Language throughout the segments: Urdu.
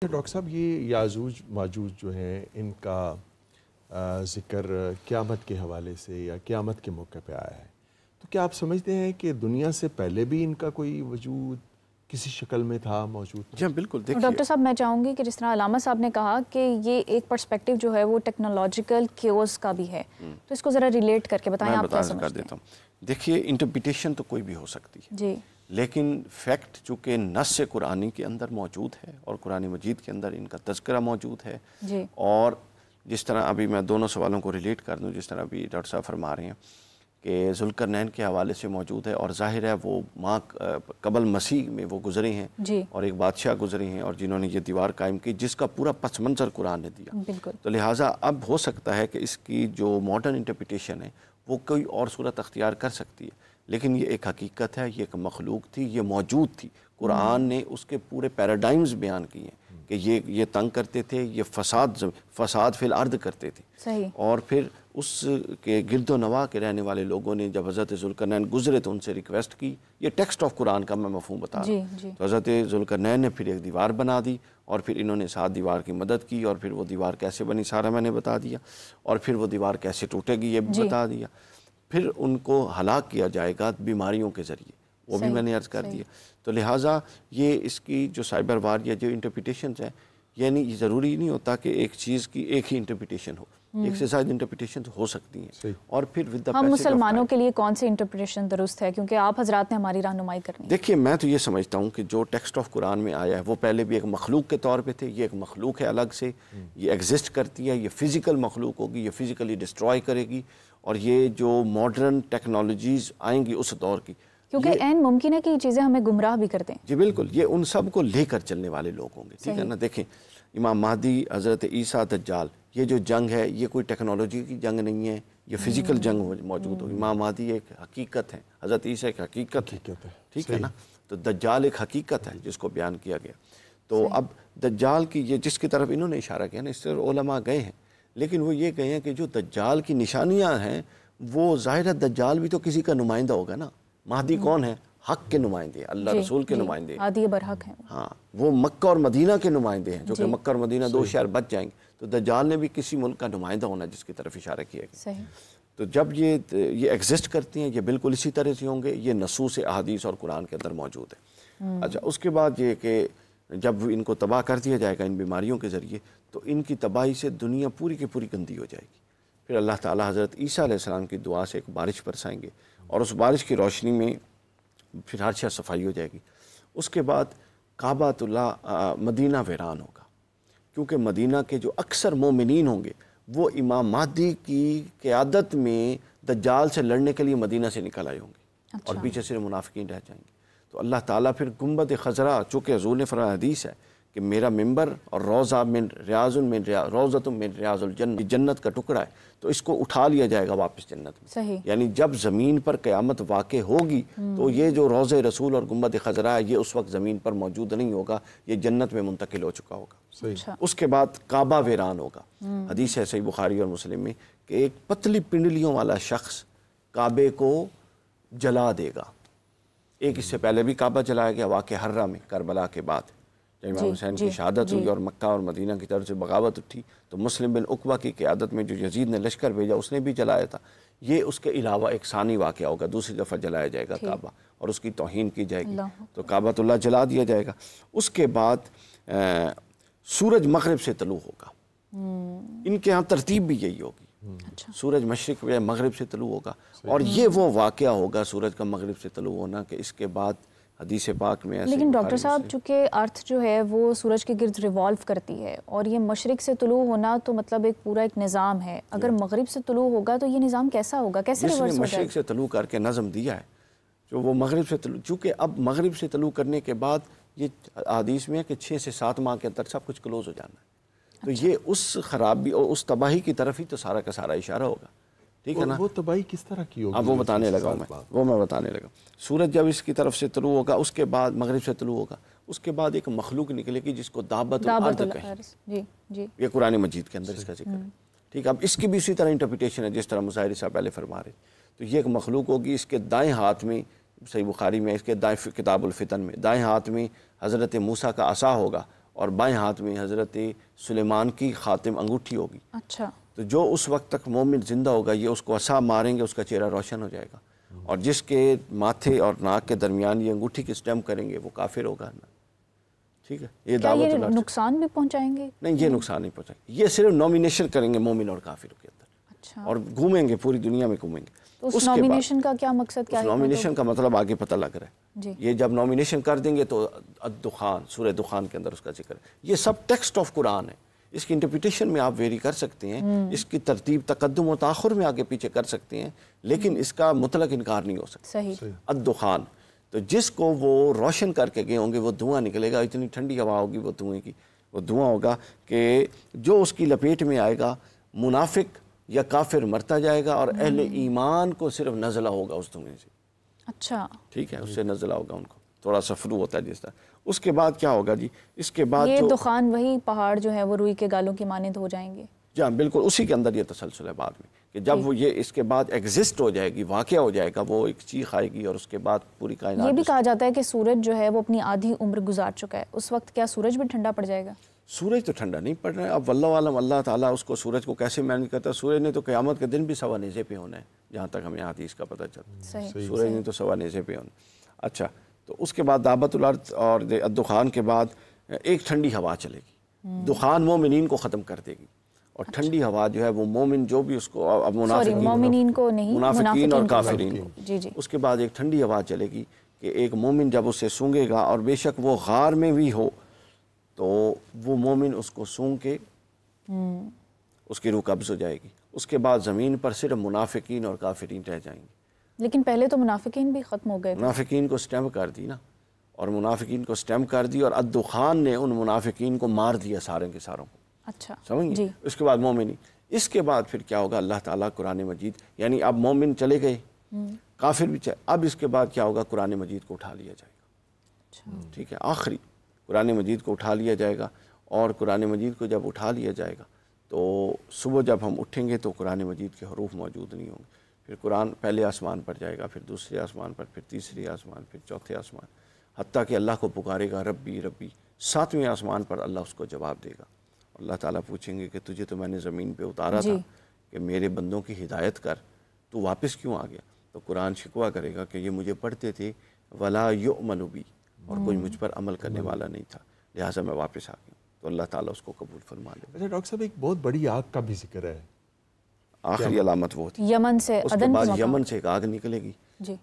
ڈاکٹر صاحب یہ یاجوج ماجوج جو ہیں ان کا ذکر قیامت کے حوالے سے یا قیامت کے موقع پہ آیا ہے، تو کیا آپ سمجھتے ہیں کہ دنیا سے پہلے بھی ان کا کوئی وجود کسی شکل میں تھا موجود؟ جی بالکل. دیکھیے ڈاکٹر صاحب میں چاہوں گی کہ جس طرح علامہ صاحب نے کہا کہ یہ ایک پرسپیکٹیو جو ہے وہ ٹیکنالوجیکل کیوز کا بھی ہے، تو اس کو ذرا ریلیٹ کر کے بتائیں آپ کیا سمجھتے ہیں؟ دیکھیے انٹرپریٹیشن تو کوئی بھی ہو سکتی ہے جی، لیکن فیکٹ چونکہ نص قرآنی کے اندر موجود ہے اور قرآن مجید کے اندر ان کا تذکرہ موجود ہے. جی، اور جس طرح ابھی میں دونوں سوالوں کو ریلیٹ کر دوں، جس طرح ابھی ڈاکٹر صاحب فرما رہے ہیں کہ ذوالقرنین کے حوالے سے موجود ہے، اور ظاہر ہے وہ ماں قبل مسیح میں وہ گزرے ہیں جی، اور ایک بادشاہ گزرے ہیں اور جنہوں نے یہ دیوار قائم کی جس کا پورا پس منظر قرآن نے دیا. بالکل. تو لہٰذا اب ہو سکتا ہے کہ اس کی جو ماڈرن انٹرپریٹیشن ہے وہ کوئی اور صورت اختیار کر سکتی ہے، لیکن یہ ایک حقیقت ہے، یہ ایک مخلوق تھی، یہ موجود تھی. قرآن نے اس کے پورے پیراڈائمز بیان کیے ہیں کہ یہ تنگ کرتے تھے، یہ فساد فی الارض کرتے تھے. صحیح. اور پھر اس کے گرد و نواح کے رہنے والے لوگوں نے جب حضرت ذوالقرنین گزرے تو ان سے ریکویسٹ کی. یہ ٹیکسٹ آف قرآن کا میں مفہوم بتا رہا ہوں. جی. تو حضرت ذوالقرنین نے پھر ایک دیوار بنا دی اور پھر انہوں نے 7 دیوار کی مدد کی، اور پھر وہ دیوار کیسے بنی سارا میں نے بتا دیا، اور پھر وہ دیوار کیسے ٹوٹے گی یہ بھی بتا دیا. پھر ان کو ہلاک کیا جائے گا بیماریوں کے ذریعے، وہ بھی میں نے عرض کر دیا. تو لہٰذا یہ اس کی جو سائبر وار یا جو انٹرپریٹیشنز ہیں، یعنی یہ ضروری نہیں ہوتا کہ ایک چیز کی ایک ہی انٹرپریٹیشن ہو، ایک سے زائد انٹرپریٹیشن ہو سکتی ہیں. اور پھر ہم مسلمانوں کے لیے کون سی انٹرپریٹیشن درست ہے، کیونکہ آپ حضرات نے ہماری رہنمائی کرنی ہے؟ دیکھیے میں تو یہ سمجھتا ہوں کہ جو ٹیکسٹ آف قرآن میں آیا ہے وہ پہلے بھی ایک مخلوق کے طور پہ تھے. یہ ایک مخلوق ہے الگ سے، یہ ایگزسٹ کرتی ہے، یہ فزیکل مخلوق ہوگی، یہ فزیکلی ڈسٹرائے کرے گی. اور یہ جو ماڈرن ٹیکنالوجیز آئیں گی اس دور کی، کیونکہ این ممکن ہے کہ یہ چیزیں ہمیں گمراہ بھی کر دیں. جی بالکل، یہ ان سب کو لے کر چلنے والے لوگ ہوں گے. ٹھیک ہے نا. دیکھیں امام مہدی، حضرت عیسیٰ، دجال، یہ جو جنگ ہے یہ کوئی ٹیکنالوجی کی جنگ نہیں ہے، یہ فزیکل جنگ موجود ہو. امام مہدی ایک حقیقت ہے، حضرت عیسیٰ ایک حقیقت ہے. ٹھیک ہے نا. تو دجال ایک حقیقت ہے جس کو بیان کیا گیا. تو اب دجال کی یہ جس کی طرف انہوں نے اشارہ کیا نا، اس طرح علماء گئے ہیں، لیکن وہ یہ گئے ہیں کہ جو دجال کی نشانیاں ہیں وہ ظاہر ہے دجال بھی تو کسی کا نمائندہ ہوگا نا. مہدی کون ہے؟ حق کے نمائندے، اللہ رسول کے نمائندے، ہادی برحق ہیں. ہاں، وہ مکہ اور مدینہ کے نمائندے ہیں، جو کہ مکہ اور مدینہ 2 شہر بچ جائیں گے. تو دجال نے بھی کسی ملک کا نمائندہ ہونا جس کی طرف اشارہ کیا گیا. صحیح. تو جب یہ ایگزسٹ کرتی ہیں، یہ بالکل اسی طرح سے ہوں گے. یہ نصوص احادیث اور قرآن کے اندر موجود ہے. اچھا، اس کے بعد یہ کہ جب ان کو تباہ کر دیا جائے گا ان بیماریوں کے ذریعے، تو ان کی تباہی سے دنیا پوری کی پوری گندی ہو جائے گی. پھر اللہ تعالیٰ حضرت عیسیٰ علیہ السلام کی دعا سے ایک بارش برسائیں گے، اور اس بارش کی روشنی میں پھر ہر شے صفائی ہو جائے گی. اس کے بعد کعبۃ اللہ مدینہ ویران ہوگا، کیونکہ مدینہ کے جو اکثر مومنین ہوں گے وہ امام مہدی کی قیادت میں دجال سے لڑنے کے لیے مدینہ سے نکل آئے ہوں گے. اور پیچھے صرف منافقین رہ جائیں گے. تو اللہ تعالیٰ پھر گنبد خضرا، چونکہ حضور نے فرمایا، حدیث ہے کہ میرا ممبر اور روضہ من ریاض من ریاض الجنہ، جنت کا ٹکڑا ہے، تو اس کو اٹھا لیا جائے گا واپس جنت میں. صحیح. یعنی جب زمین پر قیامت واقع ہوگی تو یہ جو روضہ رسول اور گنبد خضرا ہے یہ اس وقت زمین پر موجود نہیں ہوگا، یہ جنت میں منتقل ہو چکا ہوگا. اس کے بعد کعبہ ویران ہوگا. حدیث ہے صحیح بخاری اور مسلم میں کہ ایک پتلی پنڈلیوں والا شخص کعبے کو جلا دے گا. ایک اس سے پہلے بھی کعبہ جلایا گیا واقع حرہ میں کربلا کے بعد، جب امام حسین کی شہادت ہوئی اور مکہ اور مدینہ کی طرف سے بغاوت اٹھی تو مسلم بن عقبہ کی قیادت میں جو یزید نے لشکر بھیجا اس نے بھی جلایا تھا. یہ اس کے علاوہ ایک ثانی واقعہ ہوگا، دوسری دفعہ جلایا جائے گا کعبہ اور اس کی توہین کی جائے گی، تو کعبۃ اللہ جلا دیا جائے گا. اس کے بعد سورج مغرب سے طلوع ہوگا. ان کے ہاں ترتیب بھی یہی ہوگی. سورج مشرق یا مغرب سے طلوع ہوگا، اور یہ وہ واقعہ ہوگا سورج کا مغرب سے طلوع ہونا کہ اس کے بعد حدیث پاک میں ایسے. لیکن ڈاکٹر صاحب چونکہ ارتھ جو ہے وہ سورج کے گرد ریوالو کرتی ہے، اور یہ مشرق سے طلوع ہونا تو مطلب ایک پورا ایک نظام ہے. اگر مغرب سے طلوع ہوگا تو یہ نظام کیسا ہوگا، کیسے ریورس ہو جائے گا؟ مشرق سے طلوع کر کے نظم دیا ہے جو وہ مغرب سے طلوع، چونکہ اب مغرب سے طلوع کرنے کے بعد یہ حدیث میں ہے کہ 6 سے 7 ماہ کے اندر سب کچھ کلوز ہو جانا ہے. تو یہ اس خرابی اور اس تباہی کی طرف ہی تو سارا کا سارا اشارہ ہوگا. ٹھیک ہے نا. وہ تباہی کس طرح کی ہوگی؟ اب وہ بتانے لگا میں بتانے لگا. سورج جب اس کی طرف سے طلوع ہوگا، اس کے بعد مغرب سے طلوع ہوگا، اس کے بعد ایک مخلوق نکلے گی جس کو دابت الارض کہیں. یہ قرآن مجید کے اندر اس کا ذکر ہے. ٹھیک ہے. اب اس کی بھی اسی طرح انٹرپریٹیشن ہے جس طرح مظاہری صاحب پہلے فرما رہے. تو یہ ایک مخلوق ہوگی، اس کے دائیں ہاتھ میں، صحیح بخاری میں اس کے دائیں کتاب الفتن میں دائیں ہاتھ میں حضرت موسیٰ کا عصا ہوگا، اور بائیں ہاتھ میں حضرت سلیمان کی خاتم انگوٹھی ہوگی. اچھا. تو جو اس وقت تک مومن زندہ ہوگا یہ اس کو عصا ماریں گے اس کا چہرہ روشن ہو جائے گا, اور جس کے ماتھے اور ناک کے درمیان یہ انگوٹھی کی اسٹیمپ کریں گے وہ کافر ہوگا. ٹھیک ہے, یہ دعوت اللہ. نقصان بھی پہنچائیں گے؟ نہیں, یہ نقصان نہیں پہنچائیں گے, یہ صرف نومینیشن کریں گے مومن اور کافر کے اندر. اچھا. اور گھومیں گے پوری دنیا میں گھومیں گے. اس نومینیشن کا کیا مقصد کیا ہے؟ نومینیشن کا مطلب آگے پتہ لگ رہا ہے جی. یہ جب نومینیشن کر دیں گے تو الدخان, سورہ دخان کے اندر اس کا ذکر ہے. یہ سب ٹیکسٹ آف قرآن ہے, اس کی انٹرپریٹیشن میں آپ ویری کر سکتے ہیں, اس کی ترتیب تقدم و تاخر میں آگے پیچھے کر سکتے ہیں, لیکن اس کا مطلق انکار نہیں ہو سکتا. صحیح. الدخان, تو جس کو وہ روشن کر کے گئے ہوں گے وہ دھواں نکلے گا, اتنی ٹھنڈی ہوا ہوگی وہ دھوئیں کی, وہ دھواں ہوگا کہ جو اس کی لپیٹ میں آئے گا منافق یا کافر مرتا جائے گا, اور اہل ایمان کو صرف نزلہ ہوگا اس دھوئیں سے. اچھا. ٹھیک ہے, اس سے نزلہ ہوگا ان کو, تھوڑا سا فرو ہوتا ہے جس طرح. اس کے بعد کیا ہوگا جی, اس کے بعد یہ دخان وہی پہاڑ جو ہے وہ روئی کے گالوں کی مانند ہو جائیں گے. جی ہاں بالکل, اسی کے اندر یہ تسلسل ہے بعد میں کہ جب وہ یہ اس کے بعد ایگزسٹ ہو جائے گی, واقعہ ہو جائے گا, وہ ایک چیخ آئے گی اور اس کے بعد پوری کائنات. یہ بھی کہا جاتا ہے کہ سورج جو ہے وہ اپنی آدھی عمر گزار چکا ہے, اس وقت کیا سورج بھی ٹھنڈا پڑ جائے گا؟ سورج تو ٹھنڈا نہیں پڑ رہا ہے. اب واللہ عالم اللہ تعالیٰ اس کو سورج کو کیسے مینج کرتا ہے. سورج نے تو قیامت کے دن بھی سوا نیزے پہ ہونا ہے, جہاں تک ہمیں حدیث کا پتہ چلتا ہے. سورج نے تو سوا نیزے پہ ہونا. اچھا, تو اس کے بعد دعوت الارض اور الدخان کے بعد ایک ٹھنڈی ہوا چلے گی. دخان مومنین کو ختم کر دے گی, اور ٹھنڈی ہوا جو ہے وہ مومن جو بھی اس کو, اب مومنین کو نہیں, منافقین اور کافرین کو. جی جی. اس کے بعد ایک ٹھنڈی ہوا چلے گی کہ ایک مومن جب اسے سونگے گا, اور بے شک وہ غار میں بھی ہو, تو وہ مومن اس کو سونگ کے اس کی روح قبض ہو جائے گی. اس کے بعد زمین پر صرف منافقین اور کافرین رہ جائیں گے. لیکن پہلے تو منافقین بھی ختم ہو گئے. منافقین کو سٹیمپ کر دی نا, اور منافقین کو سٹیمپ کر دی, اور الدخان نے ان منافقین کو مار دیا سارے کے ساروں کو. اچھا سمجھ گئے. اس کے بعد مومنی. اس کے بعد پھر کیا ہوگا, اللہ تعالیٰ قرآن مجید, یعنی اب مومن چلے گئے, کافر بھی چلے, اب اس کے بعد کیا ہوگا, قرآن مجید کو اٹھا لیا جائے گا. ٹھیک ہے, آخری قرآن مجید کو اٹھا لیا جائے گا. اور قرآن مجید کو جب اٹھا لیا جائے گا تو صبح جب ہم اٹھیں گے تو قرآن مجید کے حروف موجود نہیں ہوں گے. پھر قرآن پہلے آسمان پر جائے گا, پھر دوسرے آسمان پر, پھر تیسرے آسمان, پھر چوتھے آسمان, حتیٰ کہ اللہ کو پکارے گا ربی ربی. 7ویں آسمان پر اللہ اس کو جواب دے گا. اللہ تعالیٰ پوچھیں گے کہ تجھے تو میں نے زمین پہ اتارا تھا کہ میرے بندوں کی ہدایت کر, تو واپس کیوں آ گیا؟ تو قرآن شکوہ کرے گا کہ یہ مجھے پڑھتے تھے ولا یؤمن بی, اور کوئی مجھ پر عمل کرنے والا نہیں تھا, لہٰذا میں واپس آ گیا. تو اللہ تعالیٰ اس کو قبول فرما لے. اچھا ڈاکٹر صاحب, ایک بہت بڑی آگ کا بھی ذکر ہے, آخری علامت وہ تھی یمن سے. اس کے بعد یمن سے ایک آگ نکلے گی,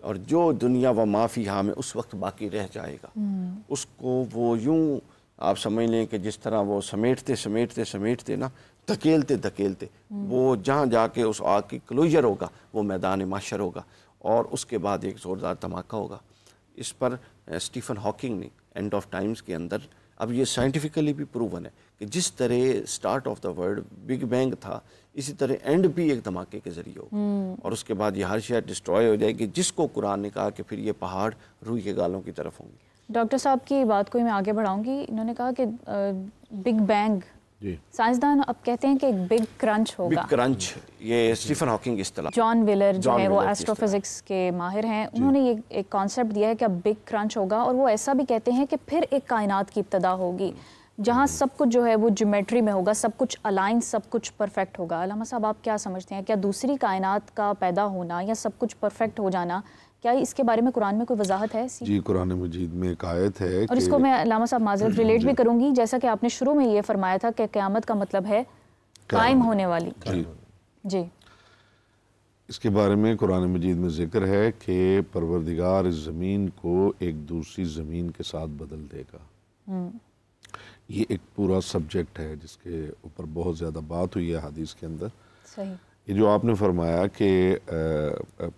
اور جو دنیا و ما فیہا میں اس وقت باقی رہ جائے گا, اس کو وہ یوں آپ سمجھ لیں کہ جس طرح وہ سمیٹتے سمیٹتے سمیٹتے نا, دھکیلتے دھکیلتے وہ جہاں جا کے اس آگ کی کلوجر ہوگا وہ میدان محشر ہوگا. اور اس کے بعد ایک زوردار دھماکہ ہوگا. اس پر اسٹیفن ہاکنگ نے اینڈ آف ٹائمز کے اندر, اب یہ سائنٹیفکلی بھی پروون ہے کہ جس طرح start of the world big bang تھا, اسی طرح اینڈ بھی ایک دھماکے کے ذریعے ہوگا. اور اس کے بعد یہ ہر شے ڈسٹروائے ہو جائے گی, جس کو قرآن نے کہا کہ پھر یہ پہاڑ روئی کے گالوں کی طرف ہوں گے. ڈاکٹر صاحب کی بات کو میں آگے بڑھاؤں گی. انہوں نے کہا کہ بگ بینگ, سائنسدان اب کہتے ہیں کہ ایک بگ کرنچ ہوگا. بگ کرنچ, یہ اسٹیفن ہاکنگ اصطلاح. جان ویلر جو ہے وہ ایسٹرو فزکس کے ماہر ہیں, انہوں نے یہ ایک کانسیپٹ دیا ہے کہ اب بگ کرنچ ہوگا, اور وہ ایسا بھی کہتے ہیں کہ پھر ایک کائنات کی ابتدا ہوگی جہاں سب کچھ جو ہے وہ جیومیٹری میں ہوگا, سب کچھ الائن, سب کچھ پرفیکٹ ہوگا. علامہ صاحب آپ کیا سمجھتے ہیں, کیا دوسری کائنات کا پیدا ہونا یا سب کچھ پرفیکٹ ہو جانا, کیا اس کے بارے میں قرآن میں کوئی وضاحت ہے؟ جی, قرآن مجید میں ایک آیت ہے, اور اس کو میں علامہ صاحب معذرت ریلیٹ بھی کروں گی, جیسا کہ آپ نے شروع میں یہ فرمایا تھا کہ قیامت کا مطلب ہے قائم ہونے والی. جی, اس کے بارے میں قرآن مجید میں ذکر ہے کہ پروردگار اس زمین کو ایک دوسری زمین کے ساتھ بدل دے گا. یہ ایک پورا سبجیکٹ ہے جس کے اوپر بہت زیادہ بات ہوئی ہے حدیث کے اندر. صحیح. یہ جو آپ نے فرمایا کہ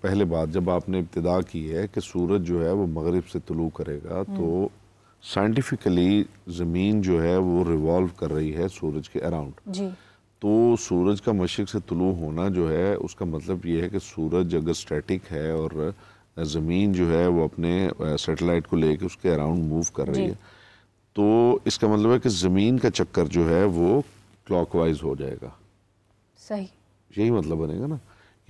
پہلے بات جب آپ نے ابتدا کی ہے کہ سورج جو ہے وہ مغرب سے طلوع کرے گا, تو سائنٹیفکلی زمین جو ہے وہ ریوالو کر رہی ہے سورج کے اراؤنڈ. جی. تو سورج کا مشرق سے طلوع ہونا جو ہے اس کا مطلب یہ ہے کہ سورج اگر اسٹیٹک ہے اور زمین جو ہے وہ اپنے سیٹلائٹ کو لے کے اس کے اراؤنڈ موو کر رہی ہے, تو اس کا مطلب ہے کہ زمین کا چکر جو ہے وہ کلاک وائز ہو جائے گا. صحیح, یہی مطلب بنے گا نا,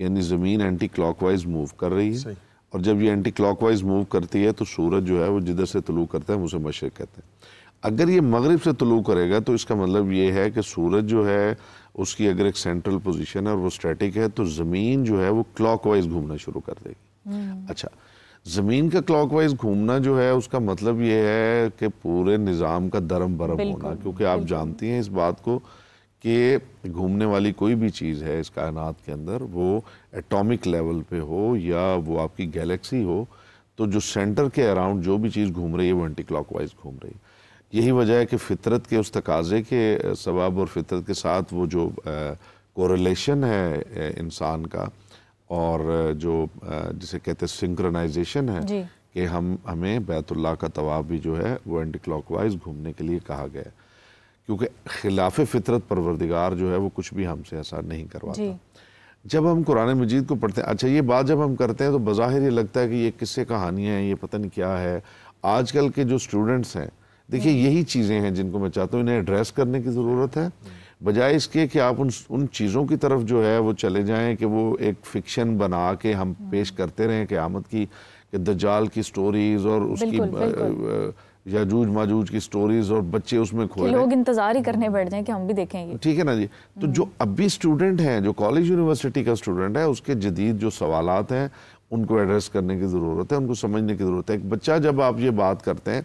یعنی زمین اینٹی کلاک وائز موو کر رہی ہے, اور جب یہ اینٹی کلاک وائز موو کرتی ہے تو سورج جو ہے وہ جدھر سے طلوع کرتا ہے اسے مشرق کہتے ہیں. اگر یہ مغرب سے طلوع کرے گا تو اس کا مطلب یہ ہے کہ سورج جو ہے اس کی اگر ایک سینٹرل پوزیشن ہے اور وہ اسٹیٹک ہے تو زمین جو ہے وہ کلاک وائز گھومنا شروع کر دے گی. اچھا زمین کا کلاک وائز گھومنا جو ہے اس کا مطلب یہ ہے کہ پورے نظام کا درم برم ہونا, کیونکہ آپ جانتی ہیں اس بات کو کہ گھومنے والی کوئی بھی چیز ہے اس کائنات کے اندر, وہ ایٹامک لیول پہ ہو یا وہ آپ کی گیلیکسی ہو, تو جو سینٹر کے اراؤنڈ جو بھی چیز گھوم رہی ہے وہ اینٹی کلاک وائز گھوم رہی ہے. یہی وجہ ہے کہ فطرت کے اس تقاضے کے سبب اور فطرت کے ساتھ وہ جو کوریلیشن ہے انسان کا اور جو جسے کہتے ہیں سنکرونائزیشن ہے کہ ہمیں بیت اللہ کا طواف بھی جو ہے وہ اینٹی کلاک وائز گھومنے کے لیے کہا گیا ہے, کیونکہ خلاف فطرت پروردگار جو ہے وہ کچھ بھی ہم سے ایسا نہیں کرواتا. جب ہم قرآن مجید کو پڑھتے ہیں, اچھا یہ بات جب ہم کرتے ہیں تو بظاہر یہ لگتا ہے کہ یہ قصے کہانیاں ہیں, یہ پتہ نہیں کیا ہے. آج کل کے جو اسٹوڈنٹس ہیں دیکھیے یہی چیزیں ہیں جن کو میں چاہتا ہوں انہیں ایڈریس کرنے کی ضرورت ہے, بجائے اس کے کہ آپ ان چیزوں کی طرف جو ہے وہ چلے جائیں کہ وہ ایک فکشن بنا کے ہم پیش کرتے رہیں قیامت کی, کہ دجال کی سٹوریز اور اس کی یاجوج ماجوج کی سٹوریز اور بچے اس میں کھوئے, لوگ انتظار ہی کرنے بیٹھ جائیں کہ ہم بھی دیکھیں گے. ٹھیک ہے نا جی. تو جو اب بھی اسٹوڈنٹ ہیں, جو کالج یونیورسٹی کا اسٹوڈنٹ ہے, اس کے جدید جو سوالات ہیں ان کو ایڈریس کرنے کی ضرورت ہے, ان کو سمجھنے کی ضرورت ہے. ایک بچہ جب آپ یہ بات کرتے ہیں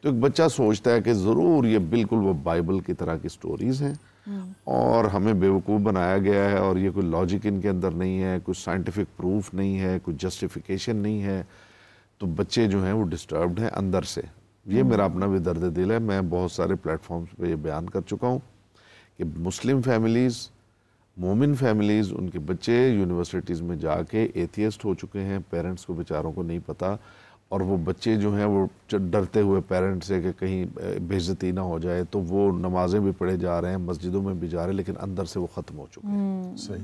تو ایک بچہ سوچتا ہے کہ ضرور یہ بالکل وہ بائبل کی طرح کی سٹوریز ہیں اور ہمیں بیوقوف بنایا گیا ہے اور یہ کوئی لاجک ان کے اندر نہیں ہے, کوئی سائنٹیفک پروف نہیں ہے, کوئی جسٹیفیکیشن نہیں ہے. تو بچے جو ہیں وہ ڈسٹربڈ ہیں اندر سے. یہ میرا اپنا بھی درد دل ہے. میں بہت سارے پلیٹ فارمز پہ یہ بیان کر چکا ہوں کہ مسلم فیملیز, مومن فیملیز, ان کے بچے یونیورسٹیز میں جا کے ایتھیسٹ ہو چکے ہیں, پیرنٹس کو بیچاروں کو نہیں پتہ, اور وہ بچے جو ہیں وہ ڈرتے ہوئے پیرنٹس سے کہ کہیں بے عزتی نہ ہو جائے تو وہ نمازیں بھی پڑھے جا رہے ہیں, مسجدوں میں بھی جا رہے ہیں, لیکن اندر سے وہ ختم ہو چکے ہیں. صحیح.